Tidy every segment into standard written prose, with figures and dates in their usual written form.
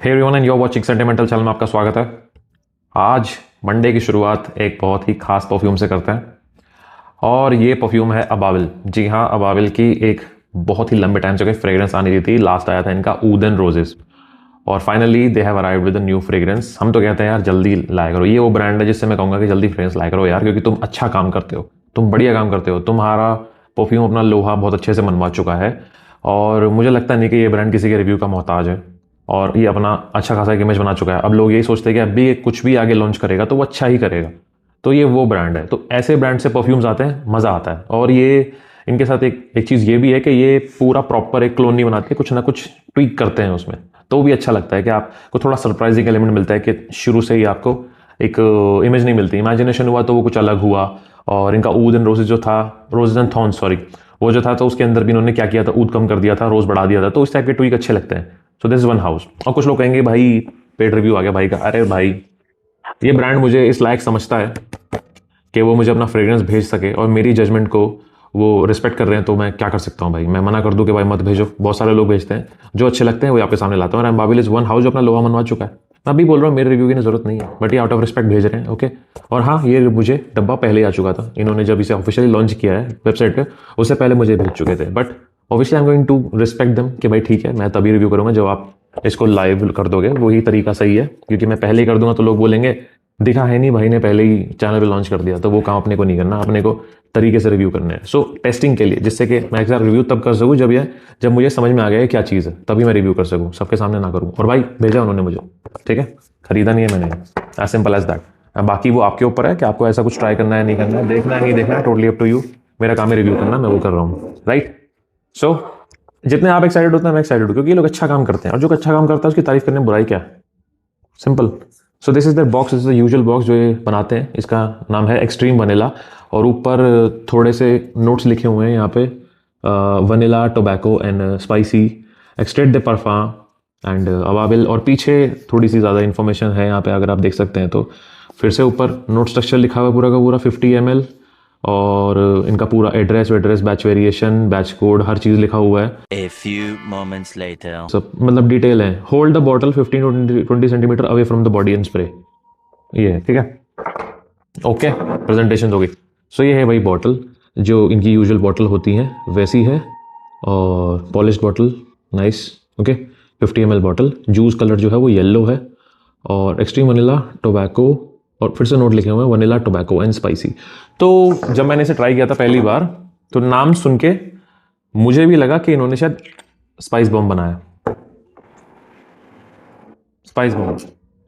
Hey everyone and you are watching sentimental channel में आपका स्वागत है। आज मंडे की शुरुआत एक बहुत ही खास परफ्यूम से करते हैं और ये परफ्यूम है अबाविल। जी हाँ, अबाविल की एक बहुत ही लंबे टाइम से कोई फ्रेग्रेंस आनी थी। लास्ट आया था इनका ऊद एंड रोजेस और finally they have arrived with a new fragrance. हम तो कहते हैं यार जल्दी लाया करो, ये वो ब्रांड है जिससे मैं कहूँगा कि जल्दी फ्रेग्रेंस लाया करो यार, क्योंकि तुम अच्छा काम करते हो, तुम बढ़िया काम करते हो। तुम्हारा परफ्यूम अपना लोहा बहुत अच्छे से मनवा चुका है और मुझे लगता नहीं कि ये ब्रांड किसी के रिव्यू का मोहताज है और ये अपना अच्छा खासा एक इमेज बना चुका है। अब लोग यही सोचते हैं कि अभी ये कुछ भी आगे लॉन्च करेगा तो वो अच्छा ही करेगा, तो ये वो ब्रांड है। तो ऐसे ब्रांड से परफ्यूम्स आते हैं, मज़ा आता है। और ये इनके साथ एक चीज़ ये भी है कि ये पूरा प्रॉपर एक क्लोन नहीं बनाते, कुछ ना कुछ ट्वीक करते हैं उसमें, तो भी अच्छा लगता है कि आपको थोड़ा सरप्राइजिंग एलिमेंट मिलता है कि शुरू से ही आपको एक इमेज नहीं मिलती, इमेजिनेशन हुआ तो वो कुछ अलग हुआ। और इनका ऊद एंड रोजेज जो था, रोजेज एंड थॉर्न्स सॉरी, वो जो था तो उसके अंदर भी इन्होंने क्या किया था, ऊद कम कर दिया था, रोज बढ़ा दिया था, तो इस टाइप के ट्वीक अच्छे लगते हैं। सो दिस इज वन हाउस। और कुछ लोग कहेंगे भाई पेड रिव्यू आ गया भाई का। अरे भाई, ये ब्रांड मुझे इस लायक समझता है कि वो मुझे अपना फ्रेग्रेंस भेज सके और मेरी जजमेंट को वो रिस्पेक्ट कर रहे हैं, तो मैं क्या कर सकता हूँ भाई, मैं मना कर दूं कि भाई मत भेजो। बहुत सारे लोग भेजते हैं, जो अच्छे लगते हैं वो आपके सामने लाता हूँ। और अबाविल इज वन हाउस जो अपना लोहा मनवा चुका है। मैं अभी बोल रहा हूँ मेरे रिव्यू की जरूरत नहीं है, बट ये आउट ऑफ रिस्पेक्ट भेज रहे हैं, ओके। और हाँ, ये मुझे डब्बा पहले ही आ चुका था, इन्होंने जब इसे ऑफिशियली लॉन्च किया है वेबसाइट पे, उससे पहले मुझे भेज चुके थे। But obviously I am going to respect them कि भाई ठीक है, मैं तभी रिव्यू करूंगा जब आप इसको लाइव कर दोगे, वही तरीका सही है। क्योंकि मैं पहले ही कर दूंगा तो लोग बोलेंगे दिखा है नहीं भाई ने पहले ही चैनल पे लॉन्च कर दिया, तो वो काम अपने को नहीं करना, अपने को तरीके से रिव्यू करने हैं। सो टेस्टिंग के लिए, जिससे कि मैं एक बार रिव्यू तब कर सकूँ जब मुझे समझ में आ गया है क्या चीज़ है, तभी मैं रिव्यू कर सकूँ, सबके सामने ना करूँ। और भाई भेजा उन्होंने मुझे, ठीक है, खरीदा नहीं है मैंने, एज सिंपल एज दैट। बाकी वो आपके ऊपर है कि आपको ऐसा कुछ ट्राई करना है नहीं करना है, देखना है नहीं देखना है, टोटली अप टू यू। मेरा काम है रिव्यू करना, मैं वो कर रहा हूँ, राइट। सो जितने आप एक्साइटेड होते हैं मैं एक्साइटेड हूँ, क्योंकि ये लोग अच्छा काम करते हैं और जो अच्छा काम करता है उसकी तारीफ करने में बुराई क्या है, simple. So this is the box, is the usual box जो ये बनाते हैं। इसका नाम है एक्सट्रीम वनीला और ऊपर थोड़े से नोट्स लिखे हुए हैं यहाँ पे, vanilla tobacco and spicy extrait de parfum and Ababil. और पीछे थोड़ी सी ज़्यादा इन्फॉर्मेशन है यहाँ पे, अगर आप देख सकते हैं तो। फिर से ऊपर नोट स्ट्रक्चर लिखा हुआ है पूरा का पूरा 50 ml, और इनका पूरा address batch variation, batch code, हर चीज़ लिखा हुआ है। A few moments later. सब मतलब डिटेल है। Hold the bottle 15-20 centimetre away from the body and spray, ये है, ठीक है, ओके। प्रेजेंटेशन हो गई। सो ये है भाई बॉटल, जो इनकी यूजुअल बॉटल होती हैं वैसी है, और polish bottle, nice, okay. 50 ml bottle, juice colour जो है वो येलो है, और एक्सट्रीम वनीला टोबैको, और फिर से नोट लिखे हुए हैं वनीला टोबैको एंड स्पाइसी। तो जब मैंने इसे ट्राई किया था पहली बार, तो नाम सुन के मुझे भी लगा कि इन्होंने शायद स्पाइस बॉम्ब बनाया, स्पाइस बॉम्ब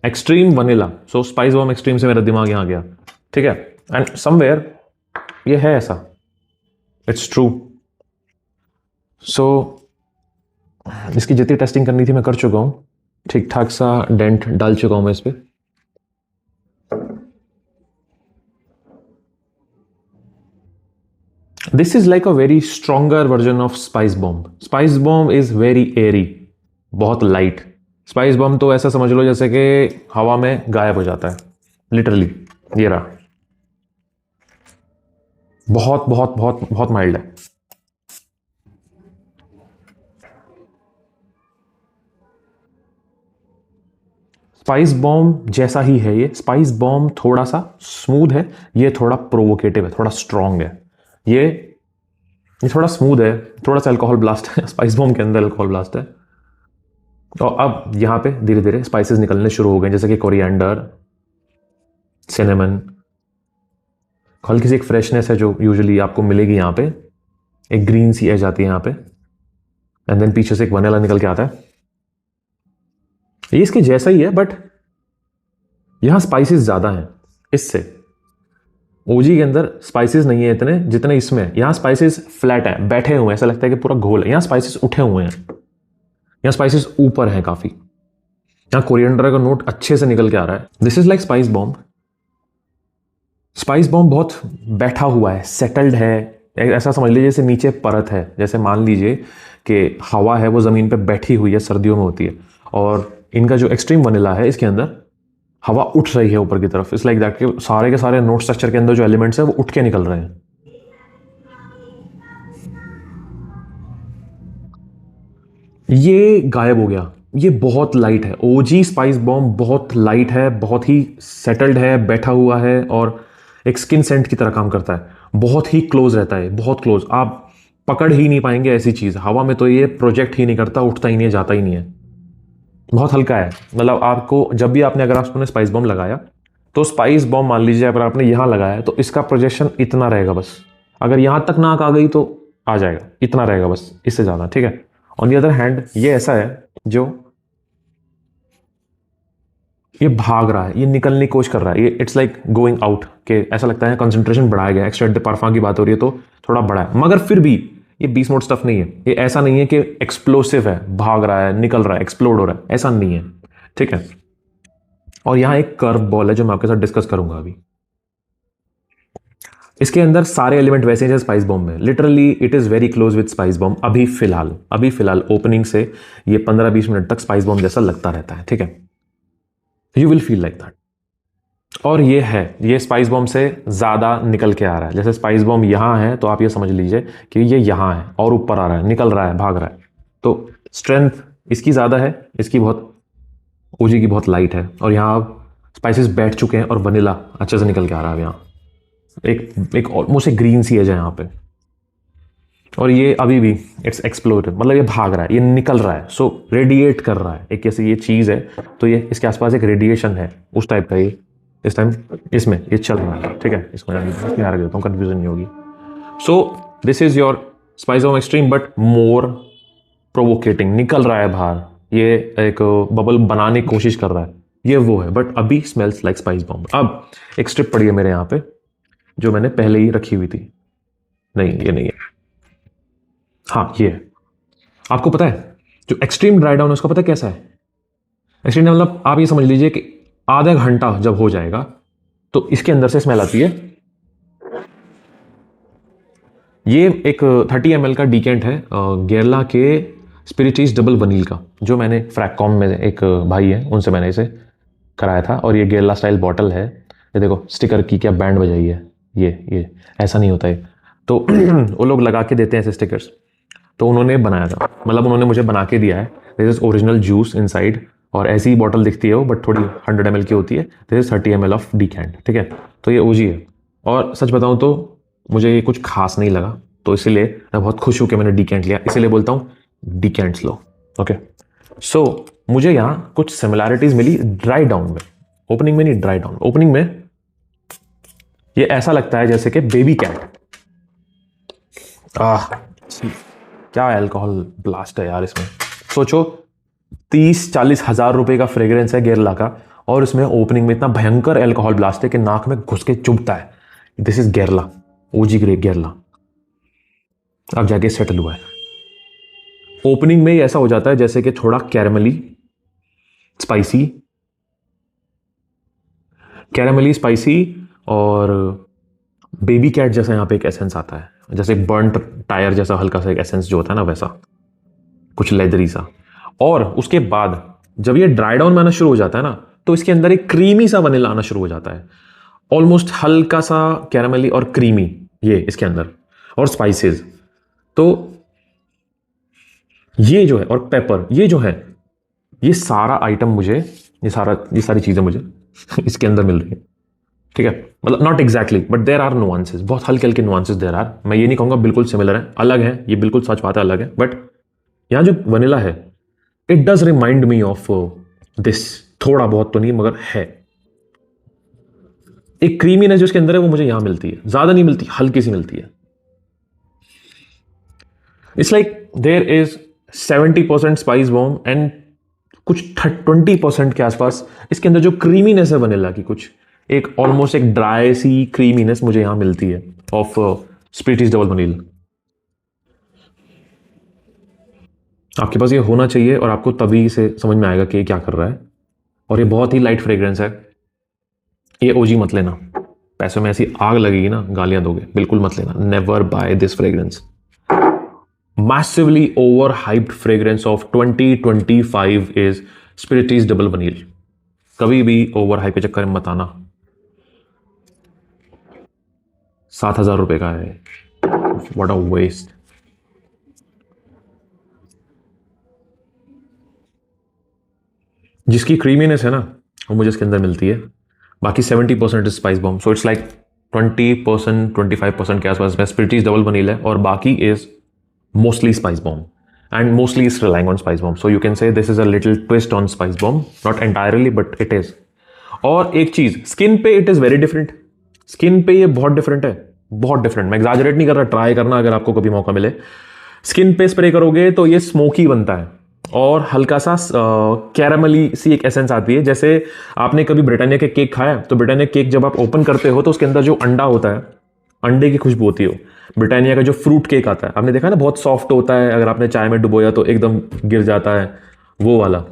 एक्सट्रीम वनीला। सो स्पाइस बॉम्ब एक्सट्रीम से मेरा दिमाग यहाँ गया, ठीक है। एंड समवेयर ये है ऐसा, इट्स ट्रू। सो इसकी जितनी टेस्टिंग करनी थी मैं कर चुका हूँ, ठीक ठाक सा डेंट डाल चुका हूँ मैं इस पर। This is like a very stronger version of Spicebomb. Spicebomb is very airy, बहुत लाइट। स्पाइस बॉम्ब तो ऐसा समझ लो जैसे कि हवा में गायब हो जाता है, लिटरली। ये रहा, बहुत बहुत बहुत बहुत माइल्ड है। स्पाइस बॉम्ब जैसा ही है ये। स्पाइस बॉम्ब थोड़ा सा स्मूथ है, ये थोड़ा प्रोवोकेटिव है, थोड़ा स्ट्रांग है। ये थोड़ा स्मूथ है, थोड़ा सा अल्कोहल ब्लास्ट है, स्पाइस बॉम्ब के अंदर अल्कोहल ब्लास्ट है। और अब यहाँ पे धीरे धीरे स्पाइसेस निकलने शुरू हो गए, जैसे कि कोरिएंडर, सिनेमन, हल्की सी एक फ्रेशनेस है जो यूजुअली आपको मिलेगी यहाँ पे, एक ग्रीन सी एज आती है यहाँ पे, एंड देन पीछे से एक वनीला निकल के आता है। ये इसके जैसा ही है, बट यहां स्पाइसेस ज्यादा हैं इससे। ओजी के अंदर स्पाइसेस नहीं है इतने जितने इसमें। यहां स्पाइसेस फ्लैट है, बैठे हुए हैं, ऐसा लगता है कि पूरा घोल है। यहां स्पाइसेस उठे हुए हैं, यहां स्पाइसेस ऊपर हैं काफी। यहां कोरिएंडर का नोट अच्छे से निकल के आ रहा है। This is like spice bomb. Spice bomb बहुत बैठा हुआ है, सेटल्ड है। ऐसा समझ लीजिए जैसे नीचे परत है, जैसे मान लीजिए कि हवा है वो जमीन पे बैठी हुई है, सर्दियों में होती है, और इनका जो एक्सट्रीम वनीला है इसके अंदर हवा उठ रही है ऊपर की तरफ। इस लाइक दैट के सारे नोट स्ट्रक्चर के अंदर जो एलिमेंट्स है वो उठ के निकल रहे हैं। ये गायब हो गया, ये बहुत लाइट है। ओजी स्पाइस बॉम्ब बहुत लाइट है, बहुत ही सेटल्ड है, बैठा हुआ है और एक स्किन सेंट की तरह काम करता है। बहुत ही क्लोज रहता है, बहुत क्लोज। आप पकड़ ही नहीं पाएंगे ऐसी चीज हवा में, तो ये प्रोजेक्ट ही नहीं करता, उठता ही नहीं है, जाता ही नहीं है। बहुत हल्का है। मतलब आपको जब भी आपने, अगर आपने स्पाइस बॉम्ब लगाया तो स्पाइस बॉम्ब मान लीजिए अगर आपने यहां लगाया तो इसका प्रोजेक्शन इतना रहेगा बस। अगर यहां तक नाक आ गई तो आ जाएगा, इतना रहेगा बस, इससे ज्यादा। ठीक है। ऑन दी अदर हैंड ये ऐसा है जो ये भाग रहा है, ये निकलने की कोशिश कर रहा है, ये इट्स लाइक गोइंग आउट के, ऐसा लगता है कंसंट्रेशन बढ़ाया गया। एक्स्ट्रा de parfum की बात हो रही है तो थोड़ा बड़ा है, मगर फिर भी ये बीस मोड स्टफ नहीं है। ये ऐसा नहीं है कि एक्सप्लोसिव है, भाग रहा है, निकल रहा है, एक्सप्लोड हो रहा है, ऐसा नहीं है। ठीक है। और यहां एक कर्व बॉल है जो मैं आपके साथ डिस्कस करूंगा अभी। इसके अंदर सारे एलिमेंट वैसे हैं जैसे स्पाइस बॉम्ब में। Literally it is very close with spice bomb. अभी फिलहाल ओपनिंग से ये 15-20 मिनट तक स्पाइस बॉम्ब जैसा लगता रहता है। ठीक है। You will feel like that. और ये स्पाइस बॉम्ब से ज्यादा निकल के आ रहा है। जैसे स्पाइस बॉम्ब यहां है तो आप ये समझ लीजिए कि ये यहां है और ऊपर आ रहा है, निकल रहा है, भाग रहा है। तो स्ट्रेंथ इसकी ज्यादा है, इसकी बहुत, ओजी की बहुत लाइट है। और यहां स्पाइसेस बैठ चुके हैं और वनीला अच्छे से निकल के आ रहा है। यहाँ एक ऑलमोस्ट एक ग्रीन सी एज है यहाँ पे। और ये अभी भी इट्स एक्सप्लोरेटिव, मतलब ये भाग रहा है, ये निकल रहा है, सो रेडिएट कर रहा है। एक ऐसी ये चीज है तो ये इसके आसपास एक रेडिएशन है उस टाइप का। ये इस टाइम इसमें ये चल रहा है। ठीक है। इसको यहाँ रख देता हूँ, कंफ्यूजन नहीं होगी। So this is your spice of extreme but more provocating. निकल रहा है बाहर, ये एक बबल बनाने की कोशिश कर रहा है, ये वो है। बट अभी स्मेल्स लाइक स्पाइस बॉम्ब। अब एक स्ट्रिप पड़ी है मेरे यहाँ पे जो मैंने पहले ही रखी हुई थी। नहीं, ये नहीं है। हाँ, ये है। आपको पता है जो एक्सट्रीम ड्राई डाउन है उसका पता है कैसा है? एक्सट्रीम मतलब आप ये समझ लीजिए कि आधा घंटा जब हो जाएगा तो इसके अंदर से स्मेल आती है। ये एक 30 ml का डीकेंट है गेरला के स्पिरिटीज डबल वनील का, जो मैंने फ्रैककॉम में एक भाई है उनसे मैंने इसे कराया था। और ये गेरला स्टाइल बॉटल है। ये देखो स्टिकर की क्या बैंड बजाई है। ये ऐसा नहीं होता है। तो वो लोग लगा के देते हैं ऐसे स्टिकर्स। तो उन्होंने बनाया था, मतलब उन्होंने मुझे बना के दिया है। This is original juice inside. और ऐसी ही बॉटल दिखती है वो, बट थोड़ी 100 ml की होती है। This is 30 ml of decant. ठीक है। तो ये ओजी है। और सच बताऊं तो मुझे ये कुछ खास नहीं लगा, तो इसीलिए मैं बहुत खुश हूं कि मैंने डीकेंट लिया। इसीलिए बोलता हूं डीकेंट्स लो। ओके। सो मुझे यहां कुछ सिमिलैरिटीज मिली ड्राई डाउन में। ओपनिंग में नहीं, ड्राई डाउन। ओपनिंग में ये ऐसा लगता है जैसे कि बेबी कैट। क्या अल्कोहल ब्लास्ट है यार इसमें। सोचो 30-40 हजार रुपए का फ्रेग्रेंस है गेरला का, और इसमें ओपनिंग में इतना भयंकर अल्कोहल ब्लास्ट है कि नाक में घुस के चुभता है। दिस इज गेरला, ओजी ग्रेप गेरला। अब जाके सेटल हुआ है। ओपनिंग में ही ऐसा हो जाता है जैसे कि थोड़ा कैरामली स्पाइसी और बेबी कैट जैसा यहाँ पे एक एसेंस आता है, जैसे बर्न्ट टायर जैसा हल्का सा एक एसेंस जो होता है ना, वैसा कुछ लेदरी सा। और उसके बाद जब ये ड्राई डाउन में आना शुरू हो जाता है ना, तो इसके अंदर एक क्रीमी सा वनीला आना शुरू हो जाता है। ऑलमोस्ट हल्का सा कैरामली और क्रीमी ये इसके अंदर, और स्पाइसेस। तो ये जो है, और पेपर, ये जो है, ये सारा आइटम मुझे, ये सारी चीजें मुझे इसके अंदर मिल रही है। ठीक है। मतलब not exactly, but there are nuances, बहुत हल्के हल्के नुआंसेस देर आर। मैं ये नहीं कहूंगा बिल्कुल सिमिलर है, अलग है, ये बिल्कुल सच बात है, अलग है। बट यहां जो वनीला है, it does remind me of this. थोड़ा बहुत तो नहीं, मगर है एक क्रीमीनेस जो इसके अंदर है, वो मुझे यहां मिलती है। ज्यादा नहीं मिलती, हल्की सी मिलती है। It's like there is 70% spice bomb and कुछ 20% के आसपास इसके अंदर जो क्रीमीनेस है वनीला की, कुछ एक ऑलमोस्ट एक ड्राई सी क्रीमीनेस मुझे यहां मिलती है ऑफ स्प्रिटीज डबल वनील। आपके पास ये होना चाहिए और आपको तभी से समझ में आएगा कि ये क्या कर रहा है। और ये बहुत ही लाइट फ्रेग्रेंस है। ये ओजी मत लेना, पैसों में ऐसी आग लगेगी ना, गालियां दोगे। बिल्कुल मत लेना, never buy this fragrance. massively overhyped fragrance of 2025 is Spirities Double Vanille। कभी भी ओवर हाइप के चक्कर में मत आना। 7,000 रुपए का है, व्हाट अ वेस्ट। जिसकी क्रीमीनेस है ना वो मुझे इसके अंदर मिलती है। बाकी 70% is spice bomb, so it's like 20% 25% के आसपास स्पिरिटीज डबल वनीला है, और बाकी is mostly spice bomb and mostly is relying on spice bomb. So you can say this is a little twist on spice bomb, not entirely but it is. और एक चीज, skin पे it is very different. Skin पे ये बहुत different है, बहुत different. मैं एग्जैजरेट नहीं कर रहा, ट्राई करना अगर आपको कभी मौका मिले। स्किन पे स्प्रे करोगे तो ये स्मोकी बनता है और हल्का सा कैरामली सी एक एसेंस आती है। जैसे आपने कभी ब्रिटानिया के केक खाया, तो ब्रिटानिया केक जब आप ओपन करते हो तो उसके अंदर जो अंडा होता है, अंडे की खुशबू होती है। ब्रिटानिया का जो फ्रूट केक आता है, आपने देखा ना, बहुत सॉफ्ट होता है, अगर आपने चाय में डुबोया तो एकदम गिर जाता है, वो वाला।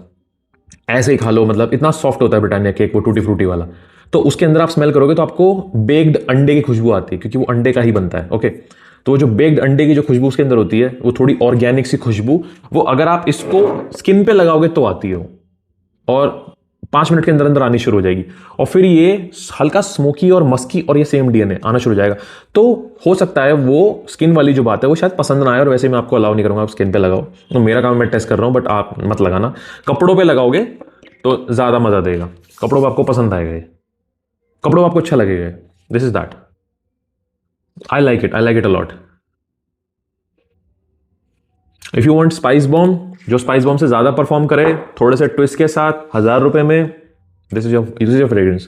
ऐसे ही खा लो, मतलब इतना सॉफ्ट होता है ब्रिटानिया केक, वो टूटी फ्रूटी वाला। तो उसके अंदर आप स्मेल करोगे तो आपको बेक्ड अंडे की खुशबू आती है, क्योंकि वो अंडे का ही बनता है। ओके, तो वो जो बेक्ड अंडे की जो खुशबू उसके अंदर होती है, वो थोड़ी ऑर्गेनिक सी खुशबू, वो अगर आप इसको स्किन पे लगाओगे तो आती है वो, और 5 मिनट के अंदर अंदर आनी शुरू हो जाएगी। और फिर ये हल्का स्मोकी और मस्की और ये सेम डीएनए आना शुरू हो जाएगा। तो हो सकता है वो स्किन वाली जो बात है वो शायद पसंद ना आए, और वैसे मैं आपको अलाउ नहीं करूंगा आप स्किन पे लगाओ। तो मेरा काम मैं टेस्ट कर रहा हूं, बट आप मत लगाना। कपड़ों पे लगाओगे तो ज्यादा मजा देगा, कपड़ों पे आपको पसंद आएगा, ये कपड़ों पे आपको अच्छा लगेगा। This is that, I like it a lot. If you want spice bomb, जो स्पाइस बॉम्ब से ज्यादा परफॉर्म करे थोड़े से ट्विस्ट के साथ, 1000 रुपए में, दिस इज योर फ्रेग्रेंस।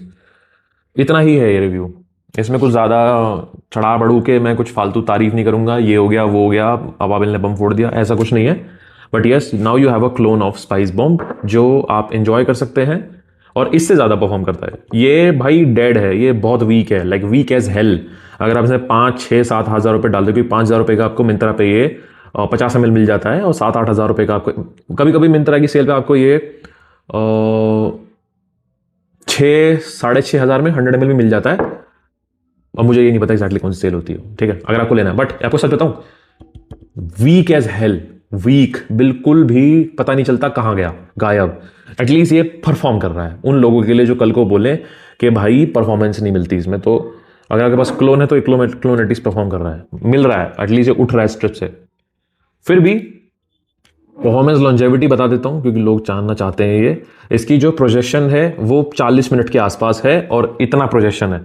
इतना ही है ये रिव्यू, इसमें कुछ ज़्यादा चढ़ा बढ़ू के मैं कुछ फालतू तारीफ नहीं करूंगा, ये हो गया वो हो गया, अबाबिल ने बम फोड़ दिया, ऐसा कुछ नहीं है। But yes, now you have a clone of spice bomb जो आप इंजॉय कर सकते हैं, और इससे ज़्यादा परफॉर्म करता है। ये भाई डेड है, ये बहुत वीक है, लाइक वीक एज हेल। अगर आप इसमें 5-6-7 हज़ार रुपये डाल दो, क्योंकि 5,000 रुपये का आपको मिंत्रा पे ये 50 ml मिल जाता है, और 7-8 हज़ार रुपये का आपको कभी कभी मिंत्रा की सेल पे आपको ये 6-6.5 हज़ार में 100 ml भी मिल जाता है। और मुझे ये नहीं पता एक्जैक्टली कौन सी सेल होती है, ठीक है, अगर आपको लेना है। बट आपको सच बताऊं, वीक एज हेल, वीक, बिल्कुल भी पता नहीं चलता कहां गया, गायब। एटलीस्ट ये परफॉर्म कर रहा है उन लोगों के लिए जो कल को बोले कि भाई परफॉर्मेंस नहीं मिलती इसमें। तो अगर आपके पास क्लोन है तो क्लोन एटलीस्ट परफॉर्म कर रहा है, मिल रहा है, एटलीस्ट ये उठ रहा है स्ट्रिप से। फिर भी परफॉर्मेंस लॉन्जेविटी बता देता हूं, क्योंकि लोग जानना चाहते हैं ये। इसकी जो प्रोजेक्शन है वो 40 मिनट के आसपास है, और इतना प्रोजेक्शन है,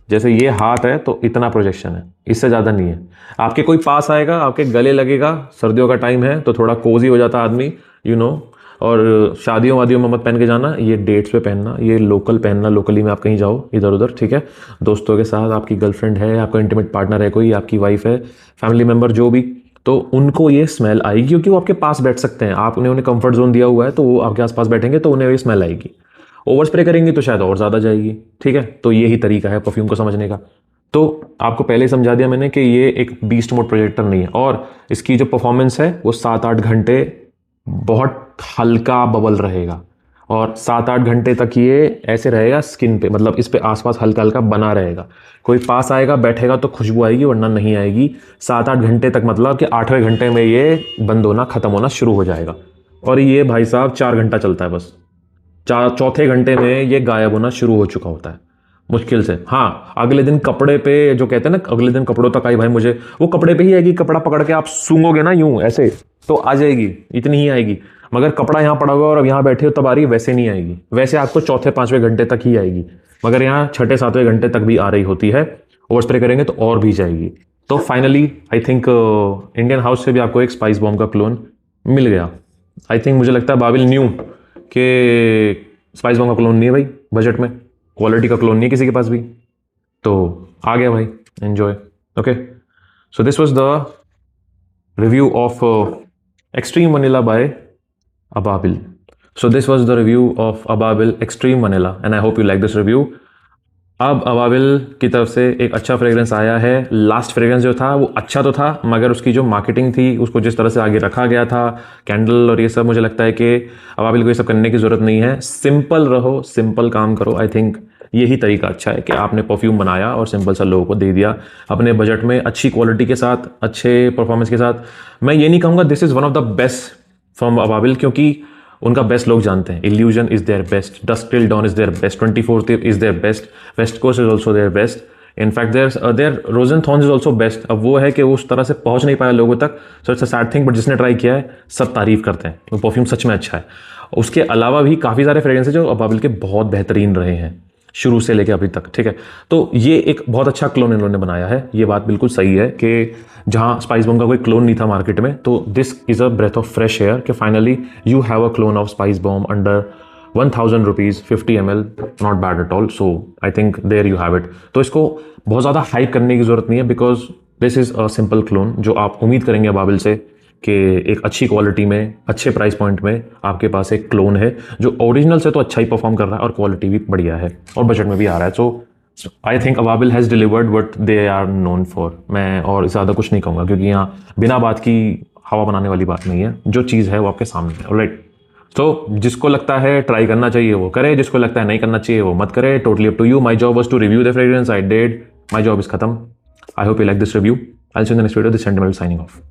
जैसे ये हाथ है तो इतना प्रोजेक्शन है, इससे ज़्यादा नहीं है। आपके कोई पास आएगा, आपके गले लगेगा, सर्दियों का टाइम है तो थोड़ा कोजी हो जाता आदमी, यू नो। और शादियों वादियों में मत पहन के जाना, ये डेट्स पे पहनना, ये लोकल पहनना, लोकली में आप कहीं जाओ इधर उधर, ठीक है, दोस्तों के साथ, आपकी गर्लफ्रेंड है, आपका इंटीमेट पार्टनर है कोई, आपकी वाइफ है, फैमिली मेम्बर जो भी, तो उनको ये स्मेल आएगी, क्योंकि वो आपके पास बैठ सकते हैं, आपने उन्हें कंफर्ट जोन दिया हुआ है, तो वो आपके आसपास बैठेंगे तो उन्हें ये स्मेल आएगी। ओवर स्प्रे करेंगे तो शायद और ज़्यादा जाएगी, ठीक है। तो यही तरीका है परफ्यूम को समझने का। तो आपको पहले ही समझा दिया मैंने कि ये एक बीस्ट मोड प्रोजेक्टर नहीं है, और इसकी जो परफॉर्मेंस है वो 7-8 घंटे बहुत हल्का बबल रहेगा, और 7-8 घंटे तक ये ऐसे रहेगा स्किन पे, मतलब इस पे आसपास हल्का हल्का बना रहेगा। कोई पास आएगा बैठेगा तो खुशबू आएगी, वरना नहीं आएगी। 7-8 घंटे तक, मतलब कि 8वें घंटे में ये बंद होना, खत्म होना शुरू हो जाएगा। और ये भाई साहब 4 घंटा चलता है बस, चौथे घंटे में ये गायब होना शुरू हो चुका होता है मुश्किल से। हाँ, अगले दिन कपड़े पे, जो कहते हैं ना अगले दिन कपड़ों तक आई भाई मुझे, वो कपड़े पे ही आएगी। कपड़ा पकड़ के आप सूंघोगे ना यूं ऐसे, तो आ जाएगी, इतनी ही आएगी। मगर कपड़ा यहाँ पड़ा हुआ और अब यहाँ बैठे हो तब आ रही है, वैसे नहीं आएगी। वैसे आपको 4-5वें घंटे तक ही आएगी, मगर यहाँ 6-7वें घंटे तक भी आ रही होती है। ओवर स्प्रे करेंगे तो और भी जाएगी। तो finally I think Indian house से भी आपको एक स्पाइस बॉम्ब का क्लोन मिल गया। आई थिंक, मुझे लगता है बाबिल न्यू कि स्पाइस बॉम्ब का क्लोन नहीं है भाई बजट में, क्वालिटी का क्लोन नहीं है किसी के पास भी, तो आ गया भाई, enjoy. Okay, so this was the review of extreme vanilla by Ababil. So this was the review of Ababil Extreme Vanilla and I hope you like this review. अब अबाबिल की तरफ से एक अच्छा फ्रेग्रेंस आया है। लास्ट फ्रेग्रेंस जो था वो अच्छा तो था, मगर उसकी जो मार्केटिंग थी, उसको जिस तरह से आगे रखा गया था, कैंडल और ये सब, मुझे लगता है कि अबाबिल को ये सब करने की ज़रूरत नहीं है। सिंपल रहो, सिंपल काम करो। आई थिंक यही तरीका अच्छा है कि आपने परफ्यूम बनाया और सिंपल सा लोगों को दे दिया अपने बजट में, अच्छी क्वालिटी के साथ, अच्छे परफॉर्मेंस के साथ। मैं ये नहीं कहूँगा this is one of the best from Ababil, क्योंकि उनका बेस्ट लोग जानते हैं। Illusion is their best, Dusk Till Dawn is their best, 24th is their best, West Coast is also their best, in fact their roses thorns is also best. अब वो है कि वो उस तरह से पहुंच नहीं पाया लोगों तक, so it's a sad thing, but जिसने ट्राई किया है सब तारीफ करते हैं, वो परफ्यूम सच में अच्छा है। उसके अलावा भी काफ़ी सारे फ्रेग्रेंस हैं जो अबाबिल के बहुत बेहतरीन रहे हैं शुरू से लेकर अभी तक, ठीक है। तो ये एक बहुत अच्छा क्लोन इन्होंने बनाया है, ये बात बिल्कुल सही है कि जहाँ स्पाइस बॉम्ब का कोई क्लोन नहीं था मार्केट में, तो this is a breath of fresh air कि finally you have a clone of Spicebomb under 1000 rupees 50 ml, not bad at all. So I think there you have it. तो इसको बहुत ज़्यादा hype करने की ज़रूरत नहीं है, because this is a simple clone जो आप उम्मीद करेंगे अबाबिल से कि एक अच्छी क्वालिटी में, अच्छे प्राइस पॉइंट में आपके पास एक क्लोन है जो ओरिजिनल से तो अच्छा ही परफॉर्म कर रहा है और क्वालिटी भी बढ़िया है और बजट में भी आ रहा है। So I think Ababil has delivered what they are known for. मैं और ज़्यादा कुछ नहीं कहूँगा क्योंकि यहाँ बिना बात की हवा बनाने वाली बात नहीं है, जो चीज़ है वो आपके सामने है। ऑलराइट, तो जिसको लगता है ट्राई करना चाहिए वो करे, जिसको लगता है नहीं करना चाहिए वो मत करे, totally up to you. My job was to review the fragrance, I did, my job is खत्म। I hope you like this review. I will see you in the next video. This sentimental signing of.